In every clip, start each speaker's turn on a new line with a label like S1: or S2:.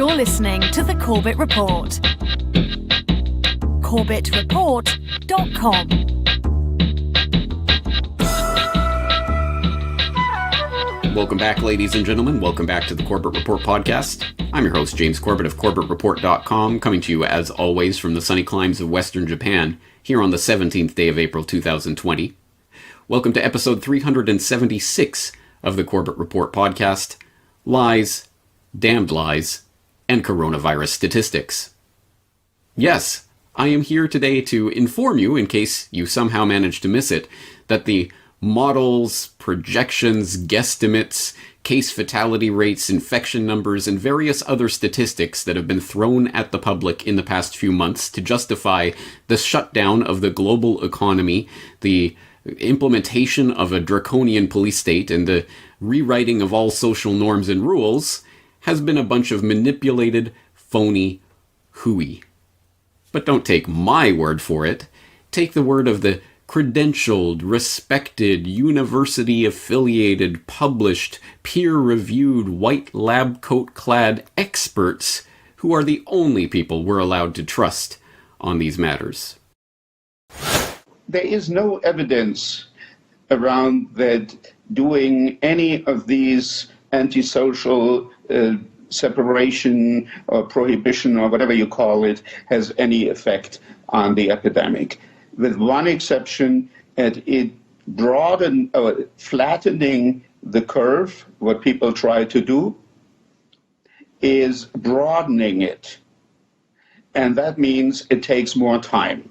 S1: You're listening to The Corbett Report. CorbettReport.com.
S2: Welcome back, ladies and gentlemen. Welcome back to the Corbett Report podcast. I'm your host, James Corbett of CorbettReport.com, coming to you, as always, from the sunny climes of Western Japan, here on the 17th day of April 2020. Welcome to episode 376 of the Corbett Report podcast, Lies, Damned Lies, and Coronavirus Statistics. Yes, I am here today to inform you, in case you somehow managed to miss it, that the models, projections, guesstimates, case fatality rates, infection numbers, and various other statistics that have been thrown at the public in the past few months to justify the shutdown of the global economy, the implementation of a draconian police state, and the rewriting of all social norms and rules has been a bunch of manipulated, phony hooey. But don't take my word for it. Take the word of the credentialed, respected, university-affiliated, published, peer-reviewed, white lab coat-clad experts who are the only people we're allowed to trust on these matters.
S3: There is no evidence around that doing any of these antisocial separation or prohibition or whatever you call it has any effect on the epidemic. With one exception, it flattening the curve, what people try to do, is broadening it. And that means it takes more time.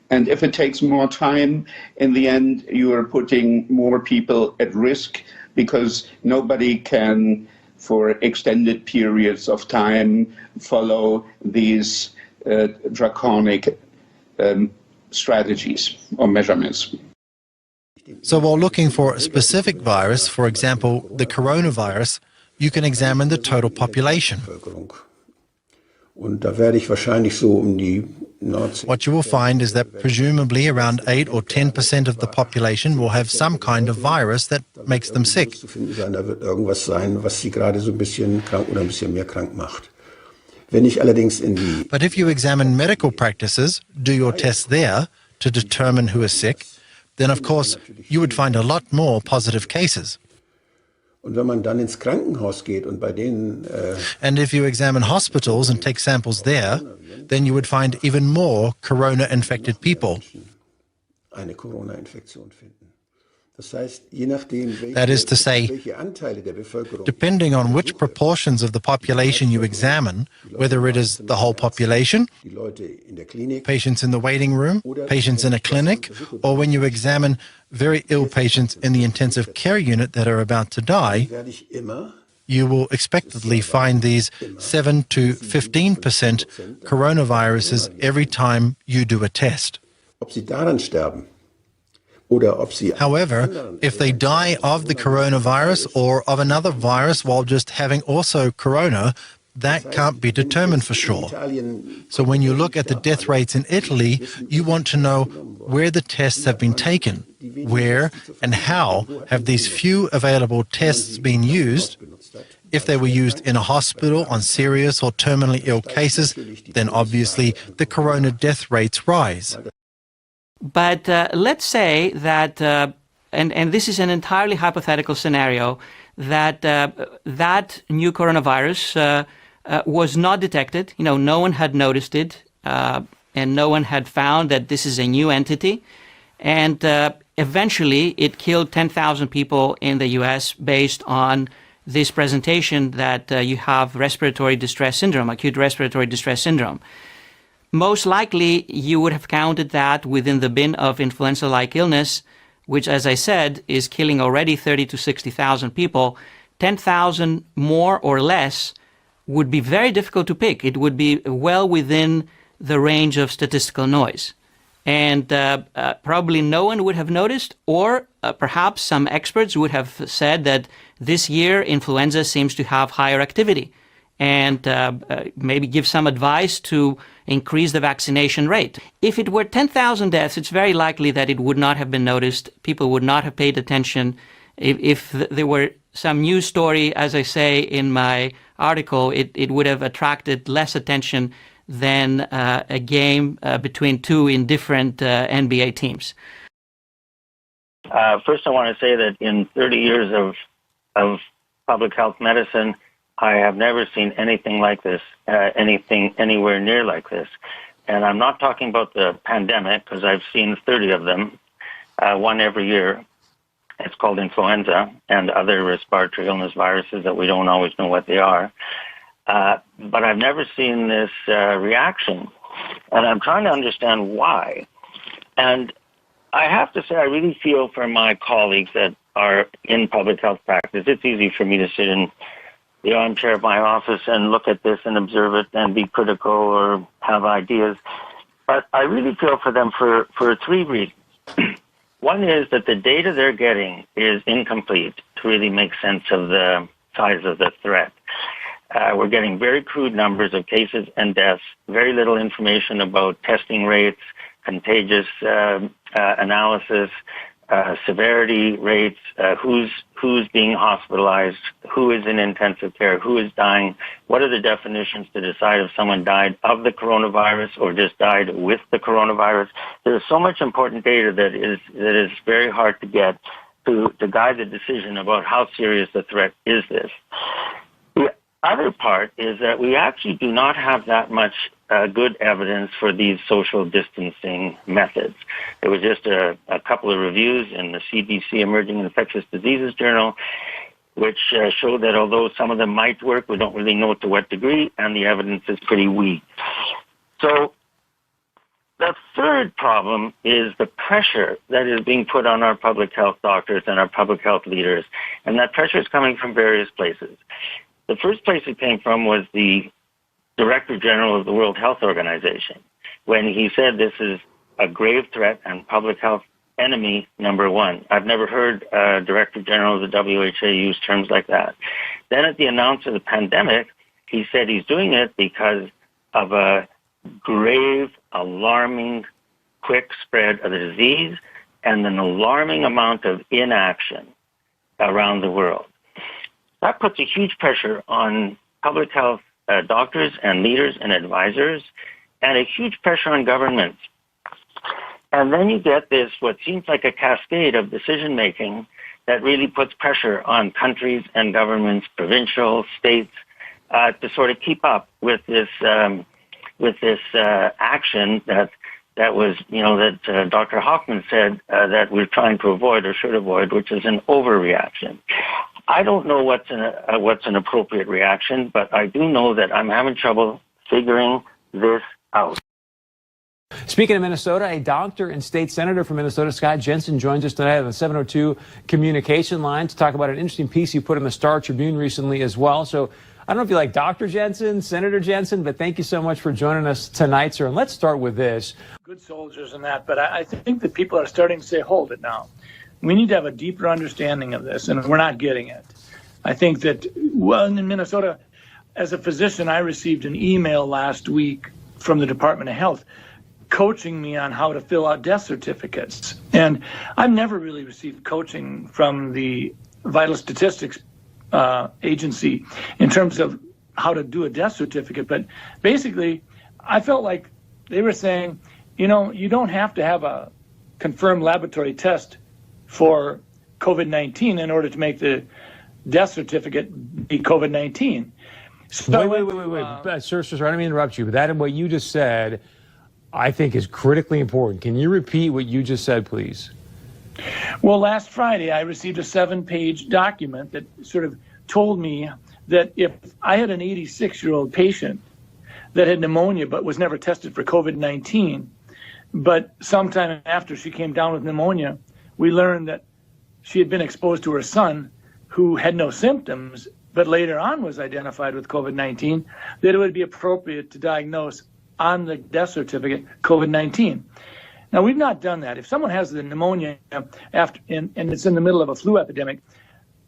S3: And if it takes more time, in the end, you are putting more people at risk because nobody can, for extended periods of time, follow these draconic strategies or measurements.
S4: So while looking for a specific virus, for example, the coronavirus, you can examine the total population. What you will find is that presumably around 8 or 10% of the population will have some kind of virus that makes them sick. But if you examine medical practices, do your tests there to determine who is sick, then of course you would find a lot more positive cases. And if you examine hospitals and take samples there, then you would find even more corona-infected people. That is to say, depending on which proportions of the population you examine, whether it is the whole population, patients in the waiting room, patients in a clinic, or when you examine very ill patients in the intensive care unit that are about to die, you will expectedly find these 7 to 15% coronaviruses every time you do a test. However, if they die of the coronavirus or of another virus while just having also corona, that can't be determined for sure. So when you look at the death rates in Italy, you want to know where the tests have been taken, where and how have these few available tests been used. If they were used in a hospital on serious or terminally ill cases, then obviously the corona death rates rise.
S5: But let's say that, and this is an entirely hypothetical scenario, that that new coronavirus was not detected. You know, no one had noticed it, and no one had found that this is a new entity. And eventually it killed 10,000 people in the U.S. based on this presentation that you have respiratory distress syndrome, acute respiratory distress syndrome. Most likely, you would have counted that within the bin of influenza-like illness, which, as I said, is killing already 30 to 60,000 people. 10,000 more or less would be very difficult to pick. It would be well within the range of statistical noise. And probably no one would have noticed, or perhaps some experts would have said that this year influenza seems to have higher activity, and maybe give some advice to increase the vaccination rate. If it were 10,000 deaths, it's very likely that it would not have been noticed. People would not have paid attention. If there were some news story, as I say in my article, it would have attracted less attention than a game between two indifferent NBA teams.
S6: First, I want to say that in 30 years of public health medicine, I have never seen anything like this, anything anywhere near like this. And I'm not talking about the pandemic, because I've seen 30 of them, one every year. It's called influenza and other respiratory illness viruses that we don't always know what they are. But I've never seen this reaction, and I'm trying to understand why. And I have to say, I really feel for my colleagues that are in public health practice. It's easy for me to sit in the armchair of my office and look at this and observe it and be critical or have ideas. But I really feel for them for three reasons. One is that the data they're getting is incomplete to really make sense of the size of the threat. We're getting very crude numbers of cases and deaths, very little information about testing rates, contagious analysis, severity rates, who's being hospitalized, who is in intensive care, who is dying, what are the definitions to decide if someone died of the coronavirus or just died with the coronavirus. There's so much important data that is very hard to get to guide the decision about how serious the threat is this. The other part is that we actually do not have that much good evidence for these social distancing methods. There was just a couple of reviews in the CDC Emerging Infectious Diseases Journal, which showed that although some of them might work, we don't really know to what degree, and the evidence is pretty weak. So the third problem is the pressure that is being put on our public health doctors and our public health leaders, and that pressure is coming from various places. The first place it came from was the Director General of the World Health Organization, when he said this is a grave threat and public health enemy number one. I've never heard Director General of the WHO use terms like that. Then at the announcement of the pandemic, he said he's doing it because of a grave, alarming, quick spread of the disease and an alarming amount of inaction around the world. That puts a huge pressure on public health doctors and leaders and advisors, and a huge pressure on governments. And then you get this, what seems like a cascade of decision-making that really puts pressure on countries and governments, provincial, states, to sort of keep up with this action that was, that Dr. Hoffman said that we're trying to avoid or should avoid, which is an overreaction. I don't know what's an appropriate reaction, but I do know that I'm having trouble figuring this out.
S7: Speaking of Minnesota, a doctor and state senator from Minnesota, Scott Jensen, joins us tonight on the 702 communication line to talk about an interesting piece you put in the Star Tribune recently as well. So I don't know if you like Dr. Jensen, Senator Jensen, but thank you so much for joining us tonight, sir. And let's start with this.
S8: Good soldiers and that, but I think that people are starting to say, hold it now. We need to have a deeper understanding of this, and we're not getting it. I think that, well, in Minnesota, as a physician, I received an email last week from the Department of Health coaching me on how to fill out death certificates. And I've never really received coaching from the Vital Statistics Agency in terms of how to do a death certificate. But basically, I felt like they were saying, you don't have to have a confirmed laboratory test for COVID-19 in order to make the death certificate be COVID-19. So,
S7: wait. Sir, I don't mean to interrupt you, but that and what you just said, I think is critically important. Can you repeat what you just said, please?
S8: Well, last Friday, I received a 7-page document that sort of told me that if I had an 86-year-old patient that had pneumonia but was never tested for COVID-19, but sometime after she came down with pneumonia, we learned that she had been exposed to her son who had no symptoms, but later on was identified with COVID-19, that it would be appropriate to diagnose on the death certificate COVID-19. Now, we've not done that. If someone has the pneumonia after and it's in the middle of a flu epidemic,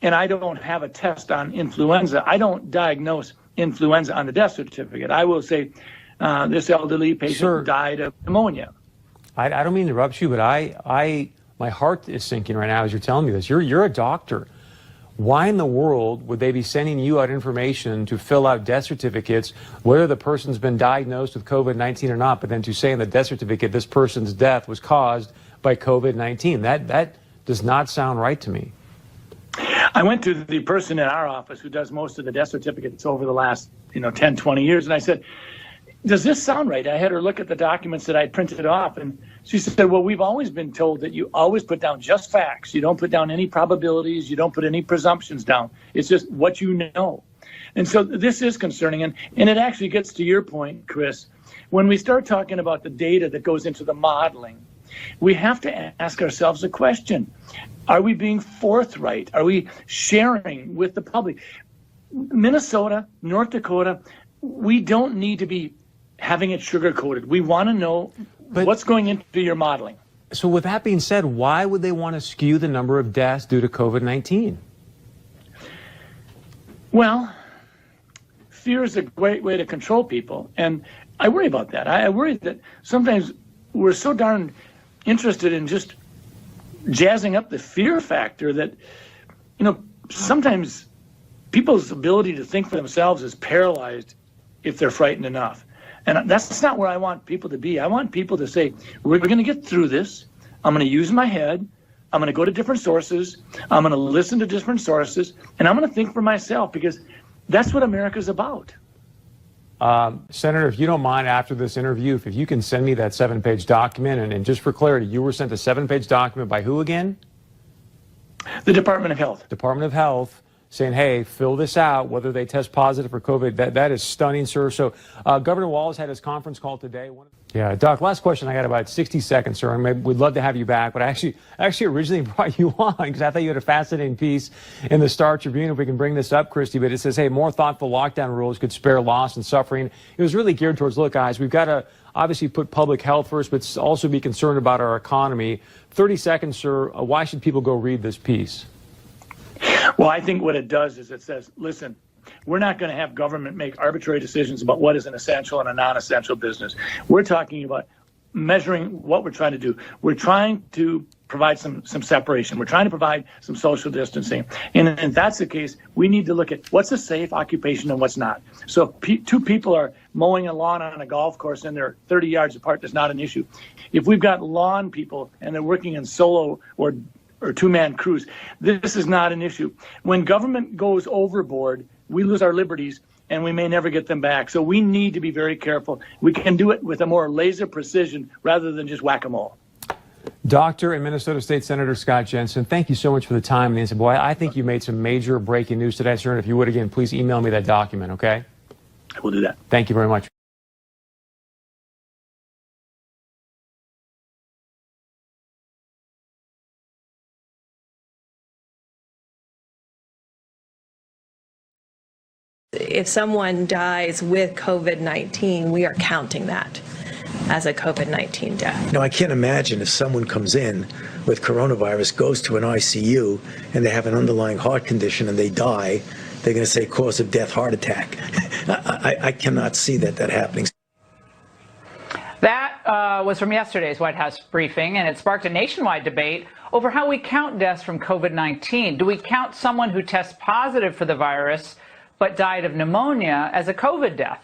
S8: and I don't have a test on influenza, I don't diagnose influenza on the death certificate. I will say this elderly patient died of pneumonia.
S7: I don't mean to interrupt you, but my heart is sinking right now as you're telling me this. You're a doctor. why in the world would they be sending you out information to fill out death certificates, whether the person's been diagnosed with COVID-19 or not, but then to say in the death certificate this person's death was caused by COVID-19? That does not sound right to me.
S8: I went to the person in our office who does most of the death certificates over the last 10, 20 years, and I said, does this sound right? I had her look at the documents that I printed off, and she said, well, we've always been told that you always put down just facts. You don't put down any probabilities. You don't put any presumptions down. It's just what you know. And so this is concerning, and it actually gets to your point, Chris. When we start talking about the data that goes into the modeling, we have to ask ourselves a question. Are we being forthright? Are we sharing with the public? Minnesota, North Dakota, we don't need to be having it sugar-coated. We want to know what's going into your modeling.
S7: So with that being said, why would they want to skew the number of deaths due to COVID-19?
S8: Well, fear is a great way to control people, and I worry about that. I worry that sometimes we're so darn interested in just jazzing up the fear factor that, sometimes people's ability to think for themselves is paralyzed if they're frightened enough. And that's not where I want people to be. I want people to say, we're going to get through this. I'm going to use my head. I'm going to go to different sources. I'm going to listen to different sources. And I'm going to think for myself, because that's what America's about.
S7: Senator, if you don't mind, after this interview, if you can send me that 7-page document, and just for clarity, you were sent a 7-page document by who again?
S8: The Department of Health.
S7: Department of Health, saying, hey, fill this out, whether they test positive for COVID. That is stunning, sir. So Governor Wallace had his conference call today. Yeah, Doc, last question. I got about 60 seconds, sir. We'd love to have you back, but I actually originally brought you on because I thought you had a fascinating piece in the Star Tribune. If we can bring this up, Christy, but it says, hey, more thoughtful lockdown rules could spare loss and suffering. It was really geared towards, look, guys, we've got to obviously put public health first, but also be concerned about our economy. 30 seconds, sir. Why should people go read this piece?
S8: Well, I think what it does is it says, listen, we're not going to have government make arbitrary decisions about what is an essential and a non-essential business. We're talking about measuring what we're trying to do. We're trying to provide some separation. We're trying to provide some social distancing. And if that's the case, we need to look at what's a safe occupation and what's not. So if two people are mowing a lawn on a golf course and they're 30 yards apart, that's not an issue. If we've got lawn people and they're working in solo or two-man crews, this is not an issue. When government goes overboard, we lose our liberties and we may never get them back. So we need to be very careful. We can do it with a more laser precision rather than just whack-a-mole.
S7: Doctor and Minnesota State Senator Scott Jensen, thank you so much for the time. And boy, I think you made some major breaking news today, sir. And if you would, again, please email me that document, okay?
S8: I will do that.
S7: Thank you very much.
S9: If someone dies with COVID-19, we are counting that as a COVID-19 death.
S10: Now, I can't imagine if someone comes in with coronavirus, goes to an ICU, and they have an underlying heart condition and they die, they're going to say cause of death, heart attack. I cannot see that happening.
S11: That was from yesterday's White House briefing, and it sparked a nationwide debate over how we count deaths from COVID-19. Do we count someone who tests positive for the virus but died of pneumonia as a COVID death?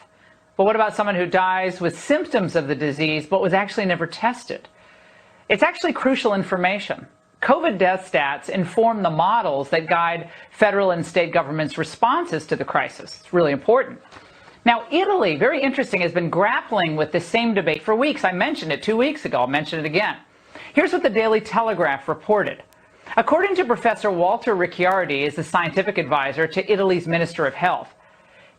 S11: But what about someone who dies with symptoms of the disease but was actually never tested? It's actually crucial information. COVID death stats inform the models that guide federal and state governments' responses to the crisis. It's really important. Now, Italy, very interesting, has been grappling with this same debate for weeks. I mentioned it 2 weeks ago. I'll mention it again. Here's what the Daily Telegraph reported. According to Professor Walter Ricciardi, is the scientific advisor to Italy's Minister of Health,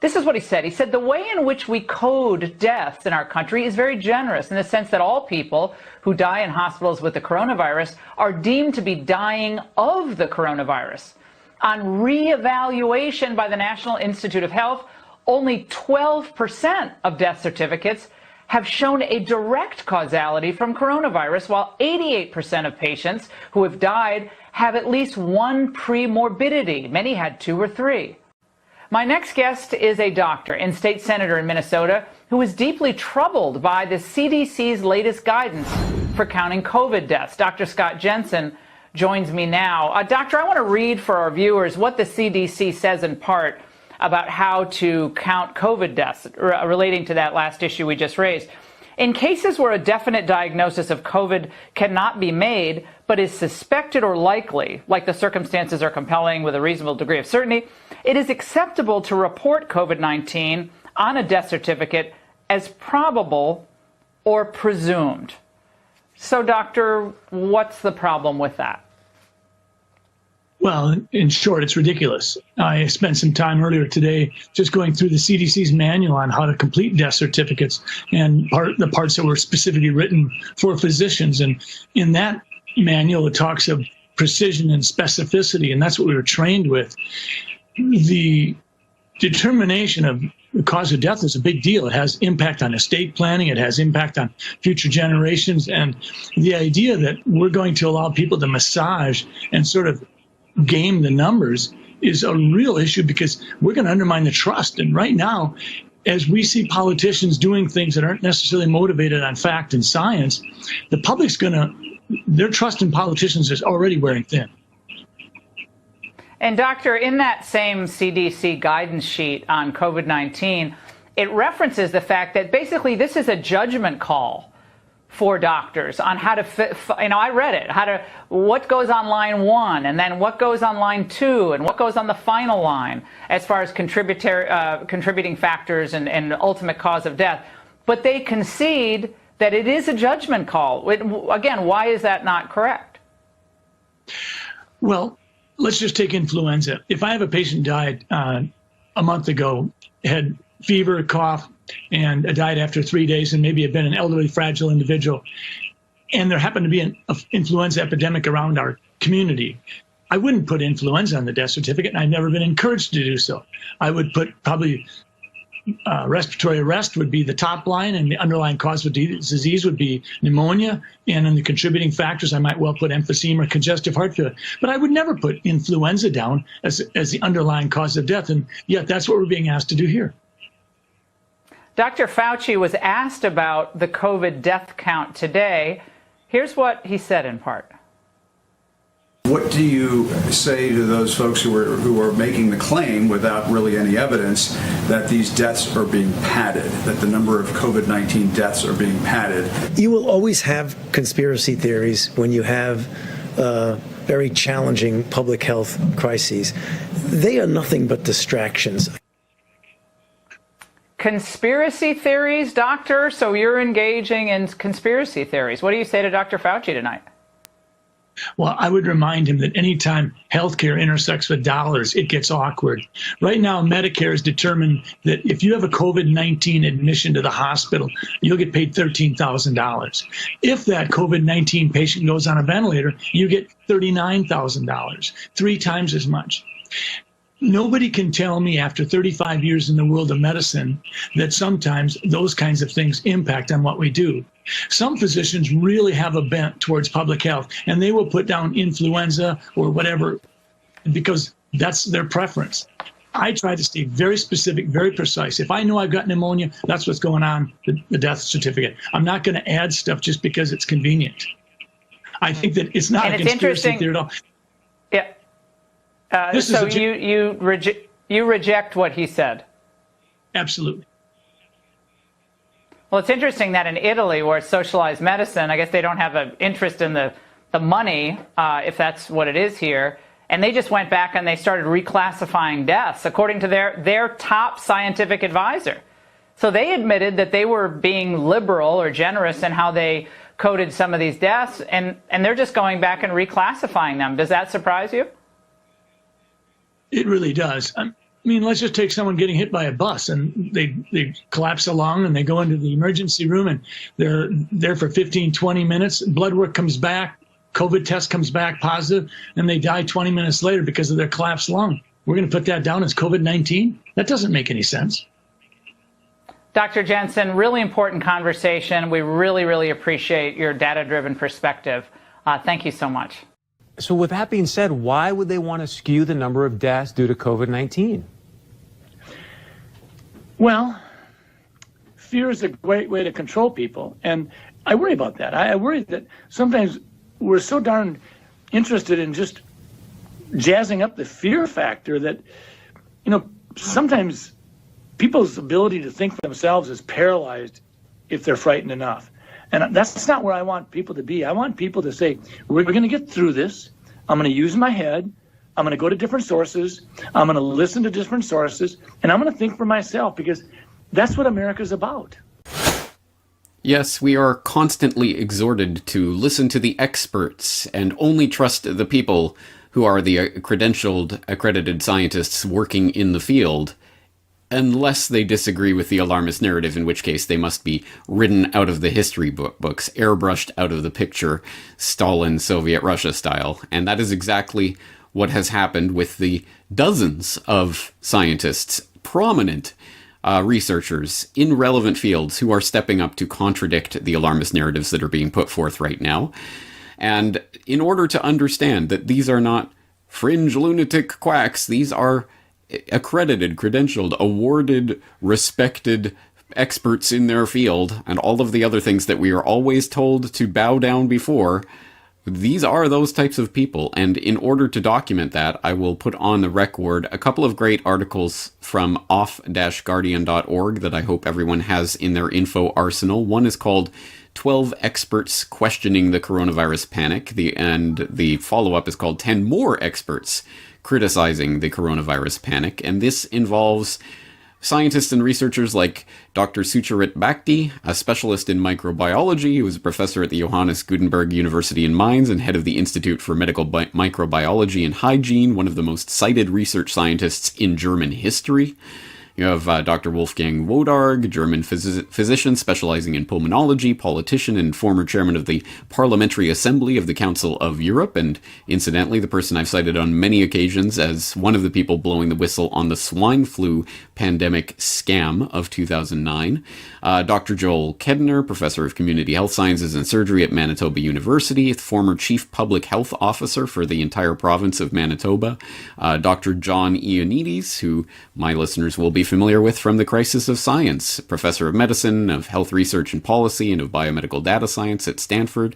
S11: this is what he said. He said, the way in which we code deaths in our country is very generous in the sense that all people who die in hospitals with the coronavirus are deemed to be dying of the coronavirus. On reevaluation by the National Institute of Health, only 12% of death certificates have shown a direct causality from coronavirus, while 88% of patients who have died have at least one premorbidity. Many had 2 or 3. My next guest is a doctor and state senator in Minnesota who is deeply troubled by the CDC's latest guidance for counting COVID deaths. Dr. Scott Jensen joins me now. Doctor, I want to read for our viewers what the CDC says in part about how to count COVID deaths relating to that last issue we just raised. In cases where a definite diagnosis of COVID cannot be made, but is suspected or likely, like the circumstances are compelling with a reasonable degree of certainty, it is acceptable to report COVID-19 on a death certificate as probable or presumed. So, doctor, what's the problem with that?
S8: Well, in short, it's ridiculous. I spent some time earlier today just going through the CDC's manual on how to complete death certificates and the parts that were specifically written for physicians. And in that manual, it talks of precision and specificity, and that's what we were trained with. The determination of the cause of death is a big deal. It has impact on estate planning. It has impact on future generations. And the idea that we're going to allow people to massage and sort of game the numbers is a real issue, because we're going to undermine the trust. And right now, as we see politicians doing things that aren't necessarily motivated on fact and science, the public's their trust in politicians is already wearing thin.
S11: And doctor, in that same CDC guidance sheet on COVID-19, it references the fact that basically this is a judgment call for doctors on how to I read it, what goes on line 1 and then what goes on line 2 and what goes on the final line as far as contributing factors and ultimate cause of death. But they concede that it is a judgment call. Again, why is that not correct?
S8: Well, let's just take influenza. If I have a patient died a month ago, had fever, cough, and died after 3 days, and maybe had been an elderly, fragile individual, and there happened to be an influenza epidemic around our community, I wouldn't put influenza on the death certificate, and I've never been encouraged to do so. I would put probably respiratory arrest would be the top line, and the underlying cause of disease would be pneumonia, and in the contributing factors, I might well put emphysema or congestive heart failure. But I would never put influenza down as the underlying cause of death, and yet that's what we're being asked to do here.
S11: Dr. Fauci was asked about the COVID death count today. Here's what he said in part.
S12: What do you say to those folks who are making the claim without really any evidence that these deaths are being padded, that the number of COVID-19 deaths are being padded?
S10: You will always have conspiracy theories when you have very challenging public health crises. They are nothing but distractions.
S11: Conspiracy theories, doctor? So you're engaging in conspiracy theories. What do you say to Dr. Fauci tonight?
S8: Well, I would remind him that anytime healthcare intersects with dollars, it gets awkward. Right now, Medicare has determined that if you have a COVID-19 admission to the hospital, you'll get paid $13,000. If that COVID-19 patient goes on a ventilator, you get $39,000, 3 times as much. Nobody can tell me after 35 years in the world of medicine that sometimes those kinds of things impact on what we do. Some physicians really have a bent towards public health, and they will put down influenza or whatever because that's their preference. I try to stay very specific, very precise. If I know I've got pneumonia, that's what's going on the death certificate. I'm not going to add stuff just because it's convenient. I think that it's not a conspiracy theory at all.
S11: Yeah. So you reject what he said?
S8: Absolutely.
S11: Well, it's interesting that in Italy, where it's socialized medicine, I guess they don't have an interest in the money, if that's what it is here, and they just went back and they started reclassifying deaths according to their top scientific advisor. So they admitted that they were being liberal or generous in how they coded some of these deaths, and they're just going back and reclassifying them. Does that surprise you?
S8: It really does. I mean, let's just take someone getting hit by a bus and they collapse a lung and they go into the emergency room and they're there for 15, 20 minutes. Blood work comes back, COVID test comes back positive, and they die 20 minutes later because of their collapsed lung. We're going to put that down as COVID-19? That doesn't make any sense.
S11: Dr. Jensen, really important conversation. We really, really appreciate your data-driven perspective. Thank you so much.
S7: So with that being said, why would they want to skew the number of deaths due to COVID-19?
S8: Well, fear is a great way to control people, and I worry about that. I worry that sometimes we're so darn interested in just jazzing up the fear factor that, sometimes people's ability to think for themselves is paralyzed if they're frightened enough. And that's not where I want people to be. I want people to say, we're going to get through this. I'm going to use my head. I'm going to go to different sources. I'm going to listen to different sources. And I'm going to think for myself, because that's what America's about.
S2: Yes, we are constantly exhorted to listen to the experts and only trust the people who are the credentialed, accredited scientists working in the field, unless they disagree with the alarmist narrative, in which case they must be ridden out of the history books, airbrushed out of the picture, Stalin, Soviet Russia style. And that is exactly what has happened with the dozens of scientists, prominent researchers in relevant fields who are stepping up to contradict the alarmist narratives that are being put forth right now. And in order to understand that these are not fringe lunatic quacks, these are accredited, credentialed, awarded, respected experts in their field, and all of the other things that we are always told to bow down before, these are those types of people. And in order to document that, I will put on the record a couple of great articles from off-guardian.org that I hope everyone has in their info arsenal. One is called 12 Experts Questioning the Coronavirus Panic, and the follow-up is called 10 More Experts Criticizing the Coronavirus Panic. And this involves scientists and researchers like Dr. Sucharit Bhakdi, a specialist in microbiology who is a professor at the Johannes Gutenberg University in Mainz and head of the Institute for Medical Microbiology and Hygiene, one of the most cited research scientists in German history. You have Dr. Wolfgang Wodarg, German physician specializing in pulmonology, politician, and former chairman of the Parliamentary Assembly of the Council of Europe, and incidentally, the person I've cited on many occasions as one of the people blowing the whistle on the swine flu pandemic scam of 2009. Dr. Joel Kedner, professor of community health sciences and surgery at Manitoba University, former chief public health officer for the entire province of Manitoba. Dr. John Ioannidis, who my listeners will be familiar with from the Crisis of Science, professor of medicine, of health research and policy, and of biomedical data science at Stanford.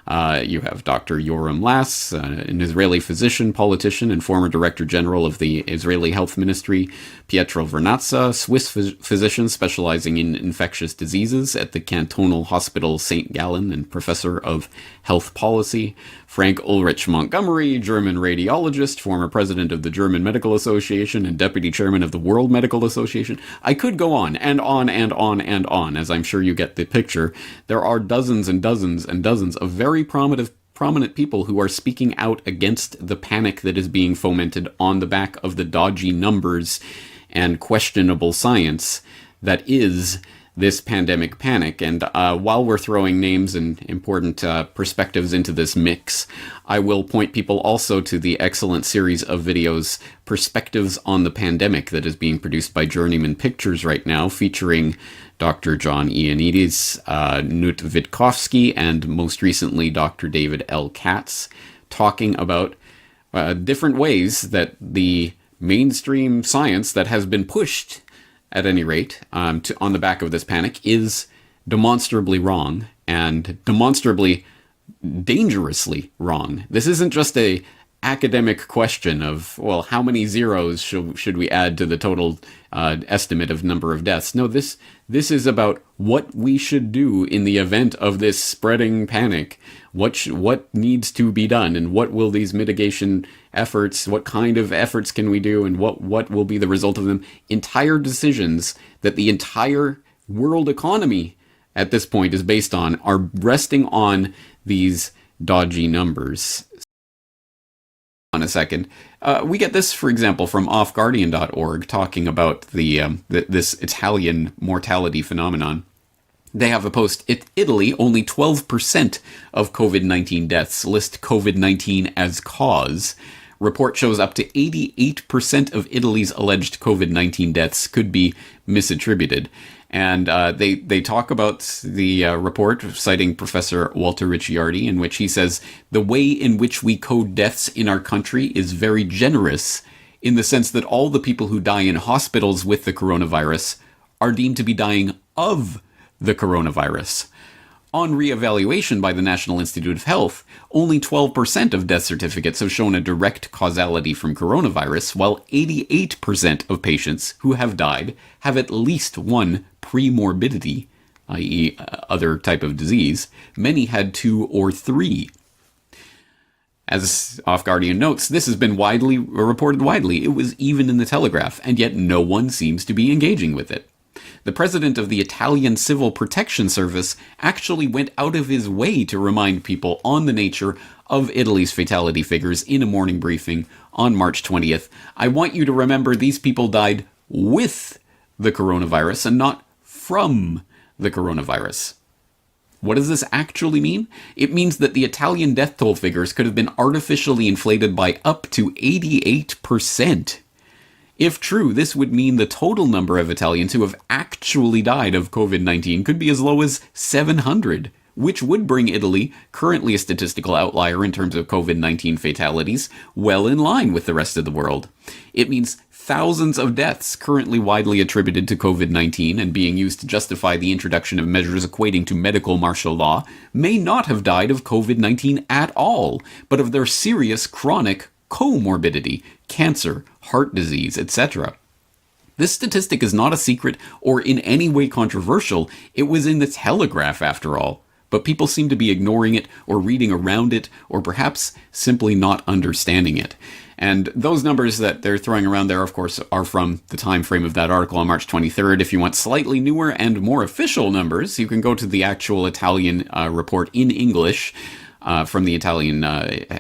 S2: You have Dr. Yoram Lass, an Israeli physician, politician, and former director general of the Israeli Health Ministry. Pietro Vernazza, Swiss physician specializing in infectious diseases at the Cantonal Hospital St. Gallen and professor of health policy. Frank Ulrich Montgomery, German radiologist, former president of the German Medical Association and deputy chairman of the World Medical Association. I could go on and on and on and on, as I'm sure you get the picture. There are dozens and dozens and dozens of very prominent people who are speaking out against the panic that is being fomented on the back of the dodgy numbers and questionable science that is this pandemic panic. And while we're throwing names and important perspectives into this mix, I will point people also to the excellent series of videos, Perspectives on the Pandemic, that is being produced by Journeyman Pictures right now, featuring Dr. John Ioannidis, Knut Witkowski, and most recently Dr. David L. Katz, talking about different ways that the mainstream science that has been pushed, at any rate, on the back of this panic is demonstrably wrong, and demonstrably dangerously wrong. This isn't just a academic question of, well, how many zeros should we add to the total estimate of number of deaths? No, this is about what we should do in the event of this spreading panic. What needs to be done, and what will these mitigation efforts, what kind of efforts can we do, and what will be the result of them? Entire decisions that the entire world economy at this point is based on are resting on these dodgy numbers. On a second, we get this, for example, from offguardian.org, talking about this Italian mortality phenomenon. They have a post, Italy, only 12% of COVID-19 deaths list COVID-19 as cause. Report shows up to 88% of Italy's alleged COVID-19 deaths could be misattributed. And they talk about the report, citing Professor Walter Ricciardi, in which he says, the way in which we code deaths in our country is very generous, in the sense that all the people who die in hospitals with the coronavirus are deemed to be dying of the coronavirus. On reevaluation by the National Institute of Health, only 12% of death certificates have shown a direct causality from coronavirus, while 88% of patients who have died have at least one premorbidity, i.e. other type of disease. Many had 2 or 3. As Off Guardian notes, this has been reported widely. It was even in the Telegraph, and yet no one seems to be engaging with it. The president of the Italian Civil Protection Service actually went out of his way to remind people on the nature of Italy's fatality figures in a morning briefing on March 20th. I want you to remember these people died with the coronavirus and not from the coronavirus. What does this actually mean? It means that the Italian death toll figures could have been artificially inflated by up to 88%. If true, this would mean the total number of Italians who have actually died of COVID-19 could be as low as 700, which would bring Italy, currently a statistical outlier in terms of COVID-19 fatalities, well in line with the rest of the world. It means thousands of deaths currently widely attributed to COVID-19 and being used to justify the introduction of measures equating to medical martial law may not have died of COVID-19 at all, but of their serious chronic comorbidity, cancer, heart disease, etc. This statistic is not a secret or in any way controversial. It was in the Telegraph after all, but people seem to be ignoring it or reading around it or perhaps simply not understanding it. And those numbers that they're throwing around there, of course, are from the time frame of that article on March 23rd. If you want slightly newer and more official numbers, you can go to the actual Italian report in English from the Italian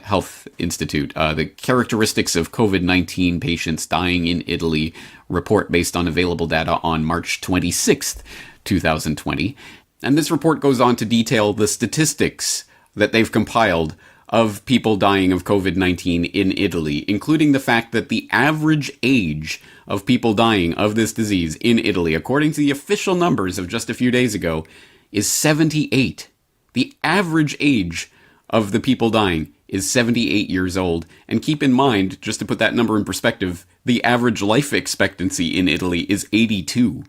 S2: Health Institute. The characteristics of COVID-19 patients dying in Italy report based on available data on March 26th, 2020. And this report goes on to detail the statistics that they've compiled of people dying of COVID-19 in Italy, including the fact that the average age of people dying of this disease in Italy, according to the official numbers of just a few days ago, is 78. The average age of the people dying is 78 years old. And keep in mind, just to put that number in perspective, the average life expectancy in Italy is 82.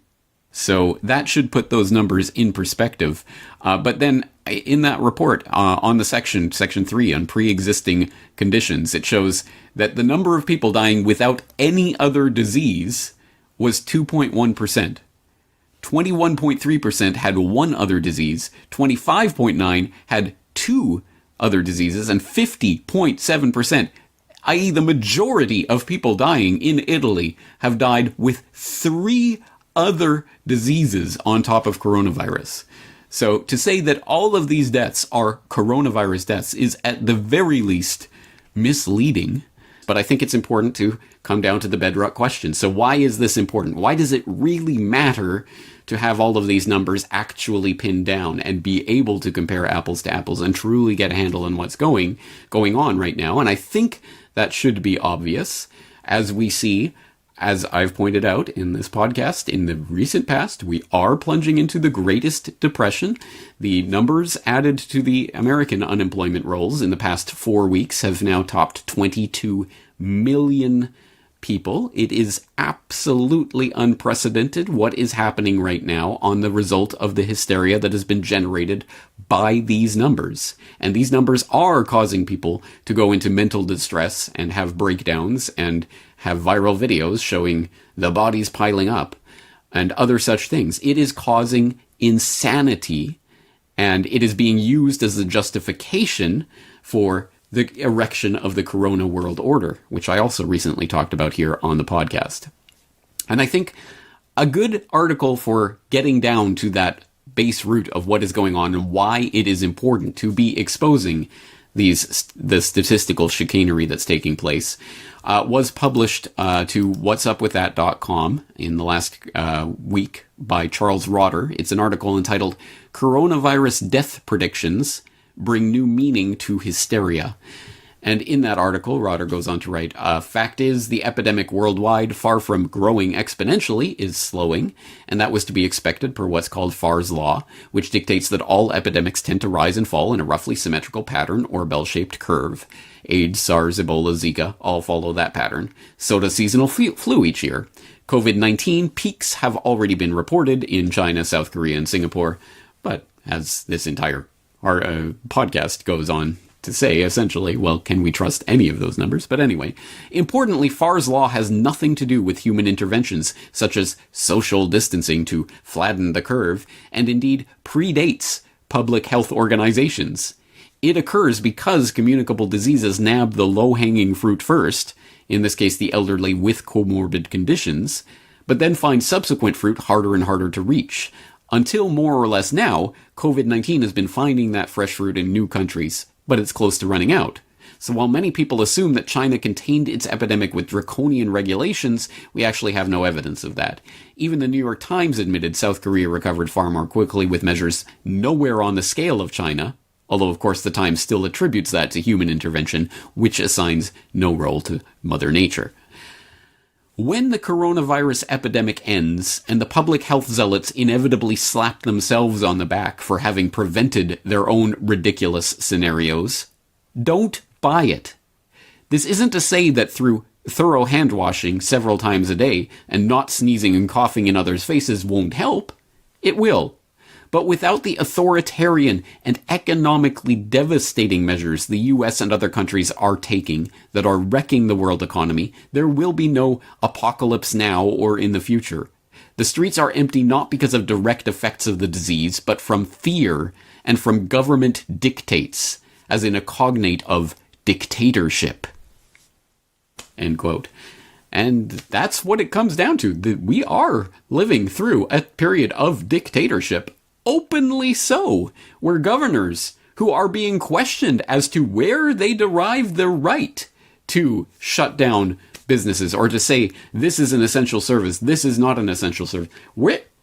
S2: So that should put those numbers in perspective. But then in that report, on the section 3 on pre-existing conditions, it shows that the number of people dying without any other disease was 2.1%. 21.3% had one other disease, 25.9% had 2 other diseases, and 50.7%, i.e. the majority of people dying in Italy, have died with 3 other diseases on top of coronavirus. So to say that all of these deaths are coronavirus deaths is at the very least misleading. But I think it's important to come down to the bedrock question. So why is this important? Why does it really matter to have all of these numbers actually pinned down and be able to compare apples to apples and truly get a handle on what's going on right now? And I think that should be obvious as we see, as I've pointed out in this podcast, in the recent past, we are plunging into the Greatest Depression. The numbers added to the American unemployment rolls in the past 4 weeks have now topped 22 million people. It is absolutely unprecedented what is happening right now on the result of the hysteria that has been generated by these numbers. And these numbers are causing people to go into mental distress and have breakdowns and have viral videos showing the bodies piling up and other such things. It is causing insanity, and it is being used as a justification for the erection of the Corona World Order, which I also recently talked about here on the podcast. And I think a good article for getting down to that base root of what is going on and why it is important to be exposing the statistical chicanery that's taking place was published to whatsupwiththat.com in the last week by Charles Rotter. It's an article entitled Coronavirus Death Predictions Bring New Meaning to Hysteria. And in that article, Rotter goes on to write, fact is, the epidemic worldwide, far from growing exponentially, is slowing, and that was to be expected per what's called Farr's law, which dictates that all epidemics tend to rise and fall in a roughly symmetrical pattern or bell-shaped curve. AIDS, SARS, Ebola, Zika all follow that pattern. So does seasonal flu each year. COVID-19 peaks have already been reported in China, South Korea, and Singapore, but as this entire podcast goes on to say, essentially, well, can we trust any of those numbers? But anyway, importantly, Farr's law has nothing to do with human interventions, such as social distancing to flatten the curve, and indeed predates public health organizations. It occurs because communicable diseases nab the low-hanging fruit first, in this case the elderly with comorbid conditions, but then find subsequent fruit harder and harder to reach. Until more or less now, COVID-19 has been finding that fresh fruit in new countries, but it's close to running out. So while many people assume that China contained its epidemic with draconian regulations, we actually have no evidence of that. Even the New York Times admitted South Korea recovered far more quickly with measures nowhere on the scale of China, although of course the Times still attributes that to human intervention, which assigns no role to Mother Nature. When the coronavirus epidemic ends, and the public health zealots inevitably slap themselves on the back for having prevented their own ridiculous scenarios, don't buy it. This isn't to say that through thorough hand washing several times a day and not sneezing and coughing in others' faces won't help. It will. But without the authoritarian and economically devastating measures the US and other countries are taking that are wrecking the world economy, there will be no apocalypse now or in the future. The streets are empty not because of direct effects of the disease, but from fear and from government dictates, as in a cognate of dictatorship. End quote. And that's what it comes down to. We are living through a period of dictatorship. Openly so, where governors who are being questioned as to where they derive the right to shut down businesses or to say this is an essential service, this is not an essential service.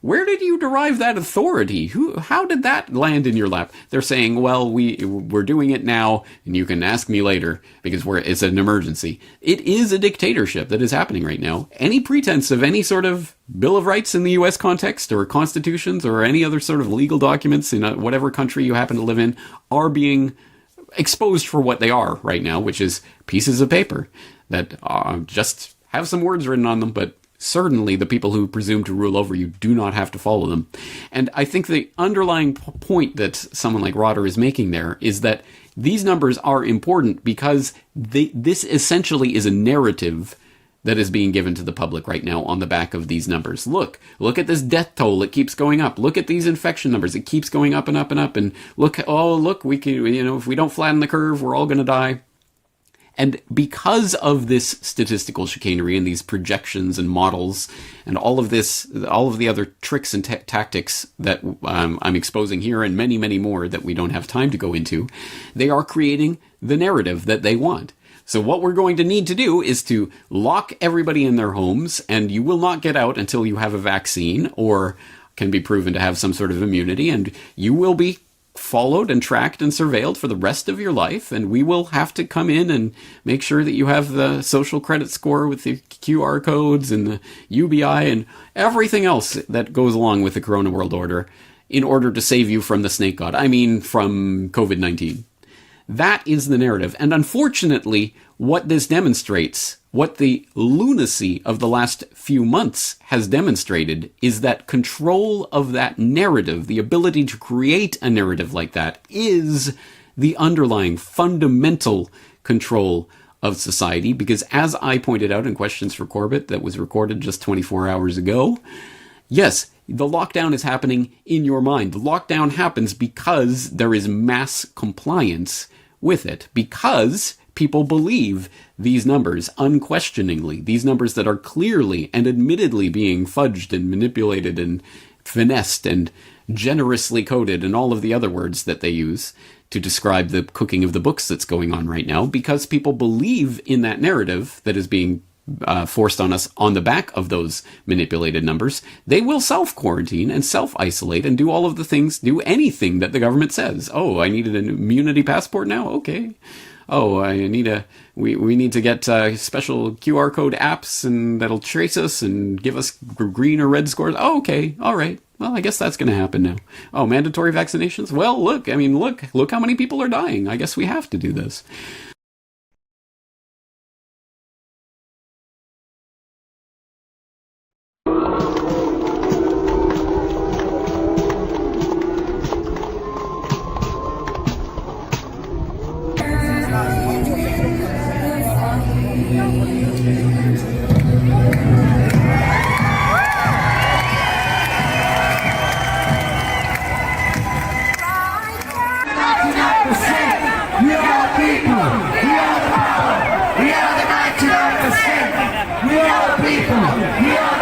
S2: Where did you derive that authority? How did that land in your lap? They're saying, well, we're doing it now, and you can ask me later because it's an emergency. It is a dictatorship that is happening right now. Any pretense of any sort of Bill of Rights in the U.S. context or constitutions or any other sort of legal documents in whatever country you happen to live in are being exposed for what they are right now, which is pieces of paper that just have some words written on them, but certainly the people who presume to rule over you do not have to follow them. And I think the underlying point that someone like Rotter is making there is that these numbers are important because this essentially is a narrative that is being given to the public right now on the back of these numbers. Look at this death toll. It keeps going up. Look at these infection numbers. It keeps going up and up and up. And look, we can, if we don't flatten the curve, we're all going to die. And because of this statistical chicanery and these projections and models and all of the other tricks and tactics that I'm exposing here and many, many more that we don't have time to go into, they are creating the narrative that they want. So what we're going to need to do is to lock everybody in their homes, and you will not get out until you have a vaccine or can be proven to have some sort of immunity, and you will be followed and tracked and surveilled for the rest of your life, and we will have to come in and make sure that you have the social credit score with the QR codes and the UBI and everything else that goes along with the Corona World Order in order to save you from the snake god. I mean, from COVID-19. That is the narrative. And unfortunately, what this demonstrates, what the lunacy of the last few months has demonstrated, is that control of that narrative, the ability to create a narrative like that, is the underlying fundamental control of society. Because as I pointed out in Questions for Corbett that was recorded just 24 hours ago, yes, the lockdown is happening in your mind. The lockdown happens because there is mass compliance with it, because people believe these numbers unquestioningly, these numbers that are clearly and admittedly being fudged and manipulated and finessed and generously coded and all of the other words that they use to describe the cooking of the books that's going on right now, because people believe in that narrative that is being forced on us on the back of those manipulated numbers. They will self-quarantine and self-isolate and do all of the things, do anything that the government says. Oh, I needed an immunity passport now? Okay. Oh, we need to get special QR code apps and that'll trace us and give us green or red scores. Oh, okay. All right. Well, I guess that's going to happen now. Oh, mandatory vaccinations? Well, look how many people are dying. I guess we have to do this.
S13: people. We are